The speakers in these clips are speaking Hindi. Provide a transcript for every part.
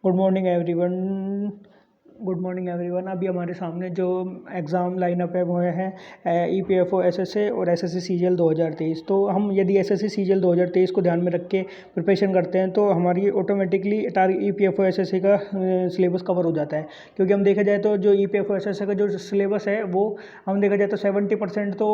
Good morning everyone. Good morning everyone. अभी हमारे सामने जो एग्ज़ाम लाइनअप है वो है EPFO SSA और SSC CGL 2023। तो हम यदि SSC CGL 2023 को ध्यान में रख के प्रिपरेशन करते हैं तो हमारी ऑटोमेटिकली EPFO SSA का सिलेबस कवर हो जाता है। क्योंकि हम देखा जाए तो जो EPFO SSA का जो सिलेबस है वो हम देखा जाए तो 70% तो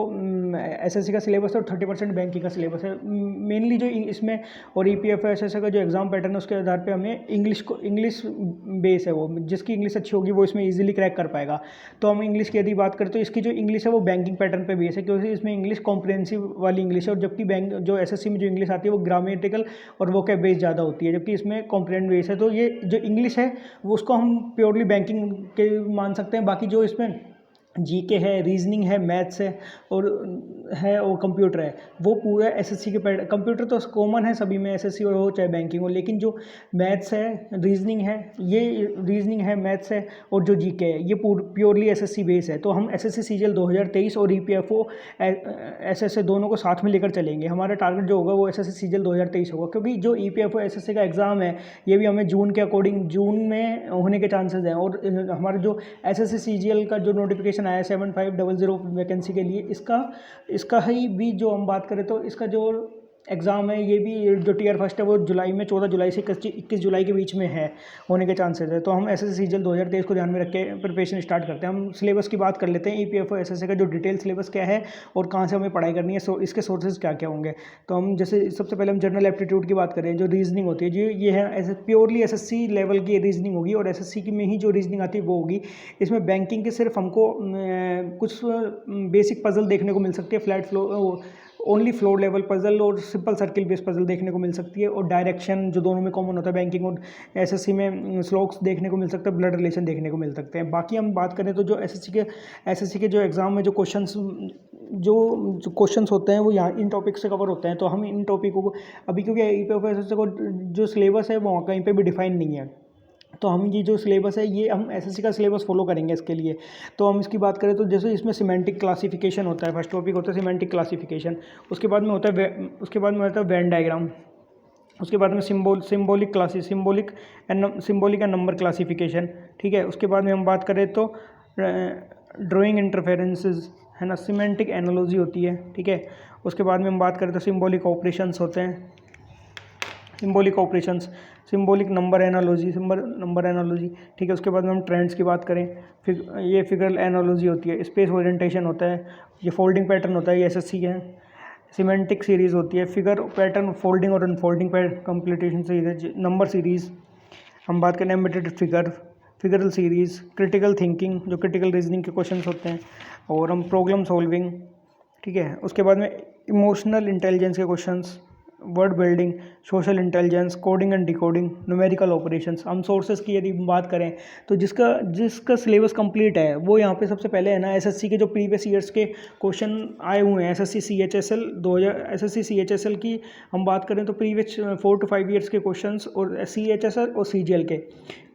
SSC का सिलेबस है और 30% बैंकिंग का सिलेबस है मेनली जो इसमें। और EPFO SSA का जो एग्ज़ाम पैटर्न है उसके आधार पर हमें इंग्लिश बेस है, वो जिसकी इंग्लिश अच्छी होगी वो इसमें इजीली क्रैक कर पाएगा। तो हम इंग्लिश की यदि बात करें तो इसकी जो इंग्लिश है वो बैंकिंग पैटर्न पे बेस है, क्योंकि इसमें इंग्लिश कॉम्प्रिहेंसिव वाली इंग्लिश है। और जबकि बैंक जो एसएससी में जो इंग्लिश आती है वो ग्रामेटिकल और वोकैब बेस ज़्यादा होती है, जबकि इसमें कॉम्प्रिहेंड बेस है। तो ये जो इंग्लिश है वो उसको हम प्योरली बैंकिंग के मान सकते हैं। बाकी जो इसमें जीके है, रीजनिंग है, मैथ्स और कंप्यूटर है वो पूरा एसएससी के कंप्यूटर तो कॉमन है सभी में, एसएससी हो चाहे बैंकिंग हो। लेकिन जो मैथ्स है, रीजनिंग है, मैथ्स है और जो जीके है ये प्योरली एसएससी बेस है। तो हम एसएससी सीजीएल 2023 और EPFO एसएससी दोनों को साथ में लेकर चलेंगे। हमारा टारगेट जो होगा वो एसएससी सीजीएल 2023 होगा, क्योंकि जो EPFO एसएससी का एग्ज़ाम है ये भी हमें जून के अकॉर्डिंग जून में होने के चांसेस हैं। और हमारे जो एसएससी सीजीएल का जो नोटिफिकेशन आया 7500 वैकेंसी के लिए, इसका ही भी जो हम बात करें तो इसका जो एग्ज़ाम है ये भी जो टीयर फर्स्ट है वो जुलाई में 14 जुलाई से 21 जुलाई के बीच में है होने के चांसेस है। तो हम एसएससी सीजीएल 2023 को ध्यान में रख के प्रिपरेशन स्टार्ट करते हैं। हम सिलेबस की बात कर लेते हैं, EPFO एसएससी का जो डिटेल सिलेबस क्या है और कहाँ से हमें पढ़ाई करनी है, इसके सोर्सेज क्या क्या होंगे। तो हम जैसे सबसे पहले हम जनरल एप्टीट्यूड की बात करें, जो रीजनिंग होती है जो ये है ऐसे प्योरली एसएससी लेवल की रीजनिंग होगी और एसएससी की में ही जो रीजनिंग आती है वो होगी। इसमें बैंकिंग के सिर्फ हमको कुछ बेसिक पजल देखने को मिल सकती है, flat flow only floor level puzzle और सिंपल सर्किल बेस पजल देखने को मिल सकती है। और डायरेक्शन जो दोनों में कॉमन होता है बैंकिंग और एसएससी में, स्लोक्स देखने को मिल सकता है, ब्लड रिलेशन देखने को मिल सकते हैं। बाकी हम बात करें तो जो एसएससी के जो एग्ज़ाम में जो क्वेश्चंस होते हैं वो यहाँ इन टॉपिक से कवर होते हैं। तो हम इन टॉपिकों को अभी, क्योंकि EPFO को जो सिलेबस है वो कहीं पर भी डिफाइन नहीं है, तो हम ये जो सिलेबस है ये हम एसएससी का सिलेबस फॉलो करेंगे इसके लिए। तो हम इसकी बात करें तो जैसे इसमें सिमेंटिक क्लासिफिकेशन होता है, फर्स्ट टॉपिक होता है सिमेंटिक क्लासिफिकेशन। उसके बाद में होता है वेन डायग्राम। उसके बाद में सिम्बोलिक एंड नंबर क्लासिफिकेशन, ठीक है। उसके बाद में हम बात करें तो ड्राइंग इंटरफेरेंसेस है ना, सिमेंटिक एनालॉजी होती है, ठीक है। उसके बाद में हम बात करें तो सिम्बोलिक ऑपरेशंस होते हैं, सिम्बोलिक नंबर एनालॉजी, ठीक है। उसके बाद में हम ट्रेंड्स की बात करें, फिर ये फिगरल एनालॉजी होती है, स्पेस ओरिएंटेशन होता है, ये फोल्डिंग पैटर्न होता है, ये एसएससी है। सिमेंटिक सीरीज़ होती है, फिगर पैटर्न, फोल्डिंग और unfolding completion series, number series. हम बात करें embedded figural series, critical thinking जो क्रिटिकल रीजनिंग के क्वेश्चंस होते हैं, और हम प्रॉब्लम सॉल्विंग, ठीक है। उसके बाद में इमोशनल इंटेलिजेंस के questions, word building, social intelligence, coding and decoding, numerical operations. हम सोर्सेज की यदि बात करें तो जिसका सिलेबस कंप्लीट है वो यहाँ पे सबसे पहले है ना, एसएससी के जो प्रीवियस ईयर्स के क्वेश्चन आए हुए हैं, एसएससी CHSL की हम बात करें तो प्रीवियस 4 to 5 ईयर्स के क्वेश्चंस, और CHSL और CGL के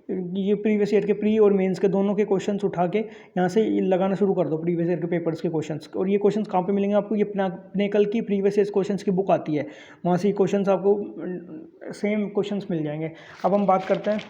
ये प्रीवियस ईयर के प्री और मेंस के दोनों के क्वेश्चंस उठा के यहाँ से लगाना शुरू कर दो, प्रीवियस ईयर के पेपर्स के क्वेश्चंस। और ये क्वेश्चंस कहाँ पे मिलेंगे आपको, ये अपने की प्रीवियस ईयर क्वेश्चंस की बुक आती है, वहाँ से ये क्वेश्चंस आपको सेम क्वेश्चंस मिल जाएंगे। अब हम बात करते हैं,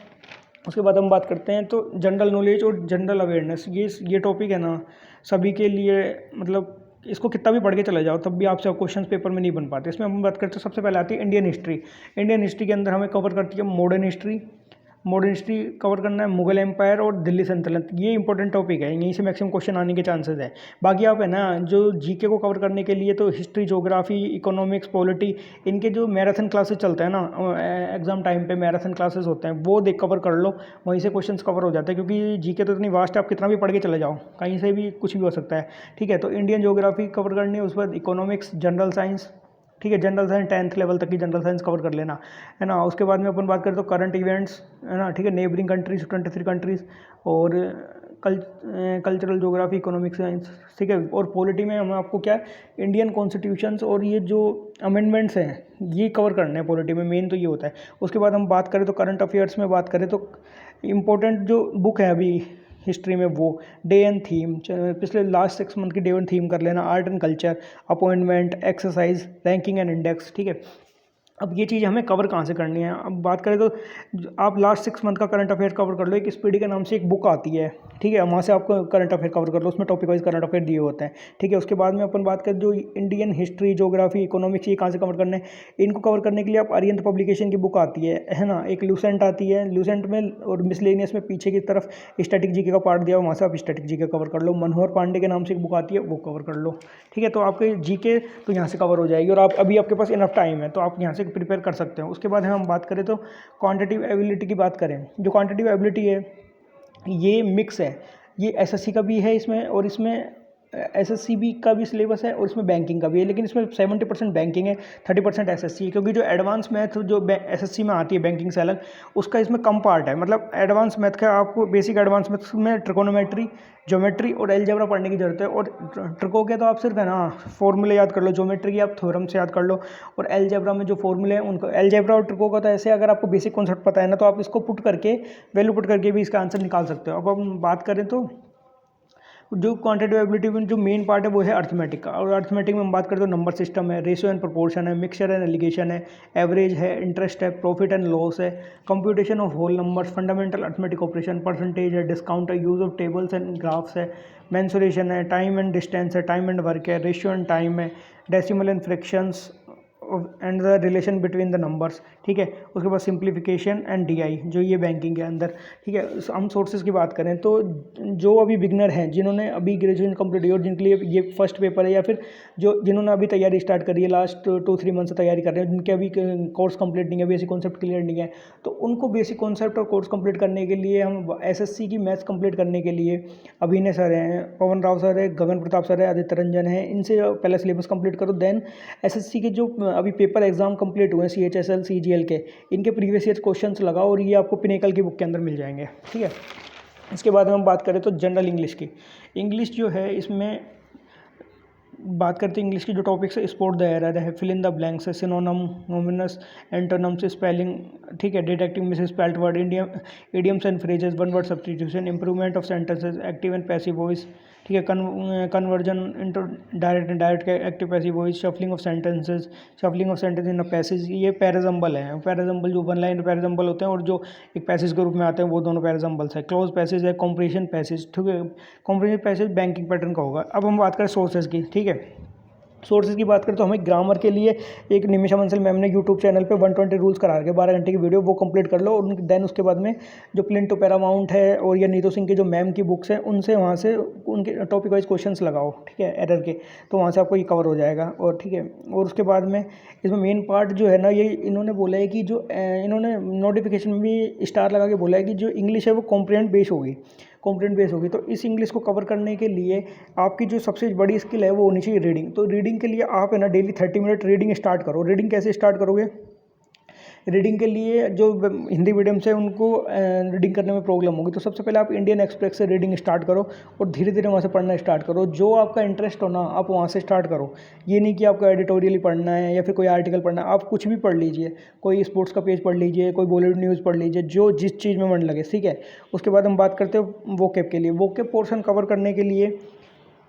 उसके बाद हम बात करते हैं तो जनरल नॉलेज और जनरल अवेयरनेस। ये टॉपिक है ना सभी के लिए, मतलब इसको कितना भी पढ़ के चले जाओ तब भी आपसे क्वेश्चन पेपर में नहीं बन पाते। इसमें हम बात करते हैं, सबसे पहले आती है इंडियन हिस्ट्री के अंदर हमें कवर करती है मॉडर्न हिस्ट्री कवर करना है, मुगल एम्पायर और दिल्ली सल्तनत। ये इंपॉर्टेंट टॉपिक है, यहीं से मैक्सिमम क्वेश्चन आने के चांसेस है। बाकी आप है ना जो जीके को कवर करने के लिए तो हिस्ट्री, ज्योग्राफी, इकोनॉमिक्स, पॉलिटी, इनके जो मैराथन क्लासेस चलते हैं ना एग्जाम टाइम पे, मैराथन क्लासेस होते हैं वो कवर कर लो, वहीं से क्वेश्चंस कवर हो जाते हैं। क्योंकि जीके तो इतनी वास्ट है, आप कितना भी पढ़ के चले जाओ कहीं से भी कुछ भी हो सकता है, ठीक है। तो इंडियन ज्योग्राफी कवर करनी है, उसके बाद इकोनॉमिक्स, जनरल साइंस, ठीक है। जनरल साइंस 10th लेवल तक की जनरल साइंस कवर कर लेना है ना। उसके बाद में अपन बात करें तो करंट इवेंट्स है ना, ठीक है। नेबरिंग कंट्रीज 23 कंट्रीज, और कल्चरल ज्योग्राफी, इकोनॉमिक साइंस, ठीक है। और पॉलिटी में हम आपको क्या है, इंडियन कॉन्स्टिट्यूशंस और ये जो अमेंडमेंट्स हैं ये कवर करने हैं पॉलिटी में, मेन तो ये होता है। उसके बाद हम बात करें तो करंट अफेयर्स में बात करें तो इम्पोर्टेंट जो बुक है अभी हिस्ट्री में वो डे एंड थीम, पिछले लास्ट 6 मंथ की डे एंड थीम कर लेना, art and culture, appointment, exercise, ranking and index, ठीक है। अब ये चीज़ हमें कवर कहाँ से करनी है, अब बात करें तो आप लास्ट 6 मंथ का करंट अफेयर कवर कर लो। एक स्पीडी के नाम से एक बुक आती है, ठीक है, वहाँ से आपको करंट अफेयर कवर कर लो, उसमें टॉपिक वाइज करंट अफेयर दिए होते हैं, ठीक है। उसके बाद में अपन बात करें जो इंडियन हिस्ट्री, ज्योग्राफी, इकोनॉमिक्स, ये कहाँ से कवर करने हैं, इनको कवर करने के लिए आप अरिहंत पब्लिकेशन की बुक आती है ना, एक लूसेंट आती है, लूसेंट में और मिसलेनियस में पीछे की तरफ स्टैटिक जीके का पार्ट दिया हुआ, वहाँ से आप स्टैटिक जीके कवर कर लो। मनोहर पांडे के नाम से एक बुक आती है, वो कवर कर लो, ठीक है। तो आपके जीके तो यहाँ से कवर हो जाएगी, और आप अभी आपके पास इनफ टाइम है तो आप यहाँ से प्रिपेयर कर सकते हो। उसके बाद हम बात करें तो क्वांटिटिव एबिलिटी की बात करें, जो क्वांटिटिव एबिलिटी है ये मिक्स है, ये एसएससी का भी है इसमें, और इसमें एसएससी भी का भी सिलेबस है, और इसमें बैंकिंग का भी है, लेकिन इसमें 70% बैंकिंग है, 30% एसएससी है, क्योंकि जो एडवांस मैथ जो एसएससी में आती है बैंकिंग से अलग, उसका इसमें कम पार्ट है। मतलब एडवांस मैथ का आपको बेसिक एडवांस मैथ में ट्रिकोनोमेट्री, ज्योमेट्री और एलजेब्रा पढ़ने की जरूरत है। और ट्रिको के तो आप सिर्फ है ना फॉर्मूले याद कर लो, ज्योमेट्री की आप थ्योरम से याद कर लो, और एलजेब्रा में जो फॉर्मूले हैं उनको, एलजेब्रा और ट्रिको का तो ऐसे अगर आपको बेसिक कॉन्सेप्ट पता है ना, तो आप इसको पुट करके, वैल्यू पुट करके भी इसका आंसर निकाल सकते हो। अब हम बात करें तो जो क्वांटिटिव एबिलिटी में जो मेन पार्ट है वो है अर्थमेटिक का, और अर्थमेटिक में हम बात करें तो नंबर सिस्टम है, रेशियो एंड प्रोपोर्शन है, मिक्सचर एंड एलिगेशन है, एवरेज है, इंटरेस्ट है, प्रॉफिट एंड लॉस है, computation of whole numbers, fundamental arithmetic operation, percentage है, डिस्काउंट है, use of tables and graphs है, मेंसुरेशन है, टाइम एंड डिस्टेंस है, टाइम एंड वर्क है, रेशियो एंड टाइम है, decimal and fractions and the relation between the numbers, ठीक है। उसके बाद सिंप्लीफिकेशन एंड डीआई, जो ये बैंकिंग के अंदर, ठीक है। हम सोर्सेज की बात करें तो जो अभी बिगनर हैं, जिन्होंने अभी ग्रेजुएशन कंप्लीट की और जिनके लिए ये फर्स्ट पेपर है, या फिर जो जिन्होंने अभी तैयारी स्टार्ट करी है, लास्ट 2-3 मंथ से तैयारी कर रहे हैं, जिनके अभी कोर्स कंप्लीट नहीं है, बेसिक कॉन्सेप्ट क्लियर नहीं है, तो उनको बेसिक कॉन्सेप्ट और कोर्स कंप्लीट करने के लिए, हम एसएससी की मैथ्स कंप्लीट करने के लिए अभिनय सर हैं, पवन राव सर है, गगन प्रताप सर है, आदित्य रंजन है, इनसे पहले सिलेबस कंप्लीट करो। देन एसएससी के जो अभी पेपर एग्जाम कंप्लीट हुए हैं, सीएचएसएल, सीजीएल के, इनके प्रीवियस ईयर क्वेश्चंस लगाओ, और ये आपको पिनेकल की बुक के अंदर मिल जाएंगे, ठीक है। इसके बाद हम बात करें तो जनरल इंग्लिश की, इंग्लिश जो है इसमें बात करते हैं इंग्लिश की जो टॉपिक्स है, स्पॉट द एरर है, फिल इन द ब्लैंक्स है, सिनोनम, नोमिनस, एंटोनम्स, स्पेलिंग, ठीक है, detecting miss spelled word, idioms and phrases, one word substitution, improvement of sentences, active and passive voice, ठीक है, conversion into direct and direct active passive voice, shuffling of sentences, shuffling of sentence in a passage, ये पैराजम्बल है, पैराजम्बल जो वन लाइन पैराजम्बल होते हैं और जो एक पैसेज के रूप में आते हैं, वो दोनों पैराजम्बल्स है। क्लोज पैसेज है, कॉम्प्रिहेंशन पैसेज, ठीक है, कॉम्प्रिहेंशन पैसेज बैंकिंग पैटर्न का होगा। अब हम बात करें सोर्सेज की, ठीक है। सोर्सेज की बात करें तो हमें ग्रामर के लिए एक निमिषा बंसल मैम ने यूट्यूब चैनल पे 120 रूल्स करा के 12 घंटे की वीडियो, वो कंप्लीट कर लो, और देन उसके बाद में जो प्लिंट टू पैरामाउंट है और या नीतो सिंह की जो मैम की बुक्स हैं, उनसे वहाँ से उनके टॉपिक वाइज क्वेश्चंस लगाओ, ठीक है, एरर के, तो वहाँ से आपको ये कवर हो जाएगा। और ठीक है, और उसके बाद में इसमें मेन पार्ट जो है ना, ये इन्होंने बोला है कि जो इन्होंने नोटिफिकेशन में भी स्टार लगा के बोला है कि जो इंग्लिश है वो कॉम्प्रिहेंड बेस होगी, कॉम्प्रिहेंड बेस होगी। तो इस इंग्लिश को कवर करने के लिए आपकी जो सबसे बड़ी स्किल है वो होनी चाहिए रीडिंग। तो रीडिंग के लिए आप है ना डेली 30 मिनट रीडिंग स्टार्ट करो। रीडिंग कैसे स्टार्ट करोगे? रीडिंग के लिए जो हिंदी मीडियम से उनको रीडिंग करने में प्रॉब्लम होगी, तो सबसे पहले आप इंडियन एक्सप्रेस से रीडिंग स्टार्ट करो और धीरे धीरे वहाँ से पढ़ना स्टार्ट करो। जो आपका इंटरेस्ट हो ना, आप वहाँ से स्टार्ट करो। ये नहीं कि आपको एडिटोरियल पढ़ना है या फिर कोई आर्टिकल पढ़ना है, आप कुछ भी पढ़ लीजिए, कोई स्पोर्ट्स का पेज पढ़ लीजिए, कोई बॉलीवुड न्यूज़ पढ़ लीजिए, जो जिस चीज़ में मन लगे, ठीक है। उसके बाद हम बात करते हैं वोकैब के लिए। वोकैब पोर्शन कवर करने के लिए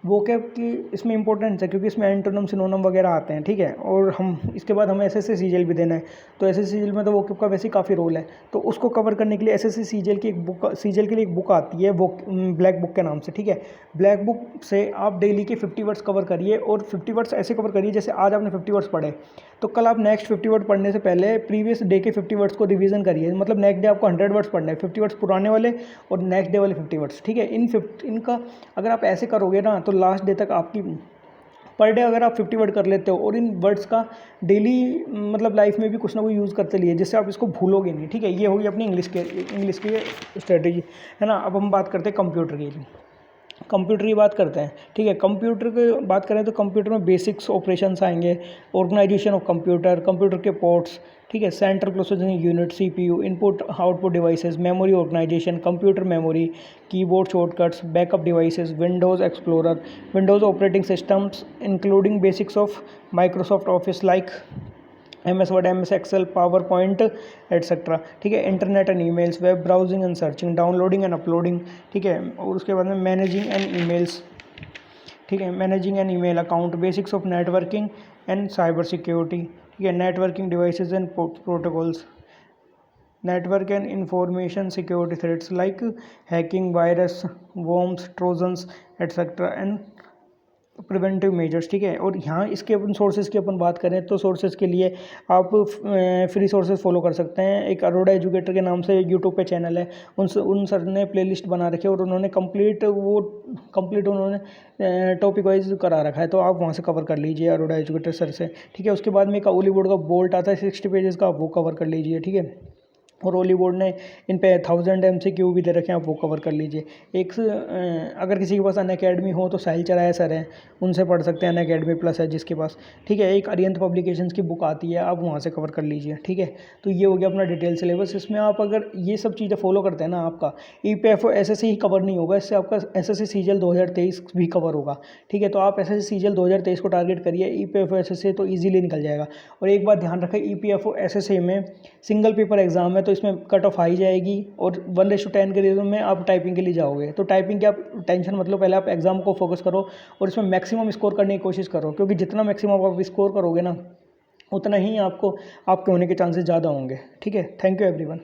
वोकैब की इसमें इंपॉर्टेंस है, क्योंकि इसमें एंटोनम सिनोनम वगैरह आते हैं, ठीक है। और हम इसके बाद हमें एसएससी सीजीएल भी देना है, तो एसएससी सीजीएल में तो वोकैब का वैसे ही काफ़ी रोल है। तो उसको कवर करने के लिए एसएससी सीजीएल की एक बुक, सीजीएल के लिए एक बुक आती है वो ब्लैक बुक के नाम से, ठीक है। ब्लैक बुक से आप डेली के 50 वर्ड्स कवर करिए, और 50 वर्ड्स ऐसे कवर करिए जैसे आज आपने 50 वर्ड्स पढ़े, तो कल आप नेक्स्ट 50 वर्ड पढ़ने से पहले प्रीवियस डे के 50 वर्ड्स को रिवीजन करिए। मतलब नेक्स्ट डे आपको 100 वर्ड्स पढ़ने हैं, 50 वर्ड्स पुराने वाले और नेक्स्ट डे वाले 50 वर्ड्स, ठीक है। इनका अगर आप ऐसे करोगे ना, तो लास्ट डे तक आपकी पर डे अगर आप 50 वर्ड कर लेते हो और इन वर्ड्स का डेली मतलब लाइफ में भी कुछ ना कुछ यूज़ करते लिए, जिससे आप इसको भूलोगे नहीं, ठीक है। ये होगी अपनी इंग्लिश की स्ट्रेटेजी, है ना। अब हम बात करते हैं कंप्यूटर की। कंप्यूटर की बात करते हैं, ठीक है। कंप्यूटर की बात करें तो कंप्यूटर में बेसिक्स ऑपरेशंस आएंगे, ऑर्गेनाइजेशन ऑफ कंप्यूटर, कंप्यूटर के पोर्ट्स, ठीक है, central processing unit, CPU, input output devices, memory organization, computer memory, keyboard shortcuts, backup devices, Windows Explorer, Windows operating systems including basics of Microsoft Office like MS Word, MS Excel, PowerPoint etcetera, ठीक है। Internet and emails, web browsing and searching, downloading and uploading, ठीक है। और उसके बाद में मैनेजिंग एंड ईमेल्स, ठीक है, managing and email account, basics of networking and cyber security, ठीक है। Networking devices and protocols, network and information security threats like hacking, virus, worms, trojans, etc. and preventive measures, ठीक है। और यहाँ इसके अपन सोर्सेज की अपन बात करें तो सोर्सेज के लिए आप फ्री सोर्सेज फॉलो कर सकते हैं। एक अरोड़ा एजुकेटर के नाम से यूट्यूब पे चैनल है, उन सर ने प्लेलिस्ट बना रखी है और उन्होंने कंप्लीट उन्होंने टॉपिक वाइज करा रखा है, तो आप वहाँ से कवर कर लीजिए अरोड़ा एजुकेटर सर से, ठीक है। उसके बाद में एक ओली बोर्ड का बोल्ट आता है 60 पेजेस का, आप वो कवर कर लीजिए, ठीक है। और ओली बोर्ड ने इन पे 1000 MCQ भी दे रखे हैं, आप वो कवर कर लीजिए। अगर किसी के पास अनअकैडमी हो तो साहिल चराया सर हैं, उनसे पढ़ सकते हैं, अनअकैडमी प्लस है जिसके पास, ठीक है। एक अरिहंत पब्लिकेशंस की बुक आती है, आप वहाँ से कवर कर लीजिए, ठीक है। तो ये हो गया अपना डिटेल सिलेबस। इसमें आप अगर ये सब चीज़ें फॉलो करते हैं ना, आपका EPFO SSC ही कवर नहीं होगा, इससे आपका SSC CGL 2023 भी कवर होगा, ठीक है। तो आप SSC CGL 2023 को टारगेट करिए, EPFO SSC तो ईजिली निकल जाएगा। और एक बात ध्यान रखें, EPFO SSC में सिंगल पेपर एग्जाम है, तो इसमें कट ऑफ आई जाएगी और 1:10 के रेशो में आप टाइपिंग के लिए जाओगे। तो टाइपिंग की आप टेंशन मतलब, पहले आप एग्जाम को फोकस करो और इसमें मैक्सिमम स्कोर करने की कोशिश करो, क्योंकि जितना मैक्सिमम आप स्कोर करोगे ना, उतना ही आपको आपके होने के चांसेस ज़्यादा होंगे, ठीक है। Thank you everyone.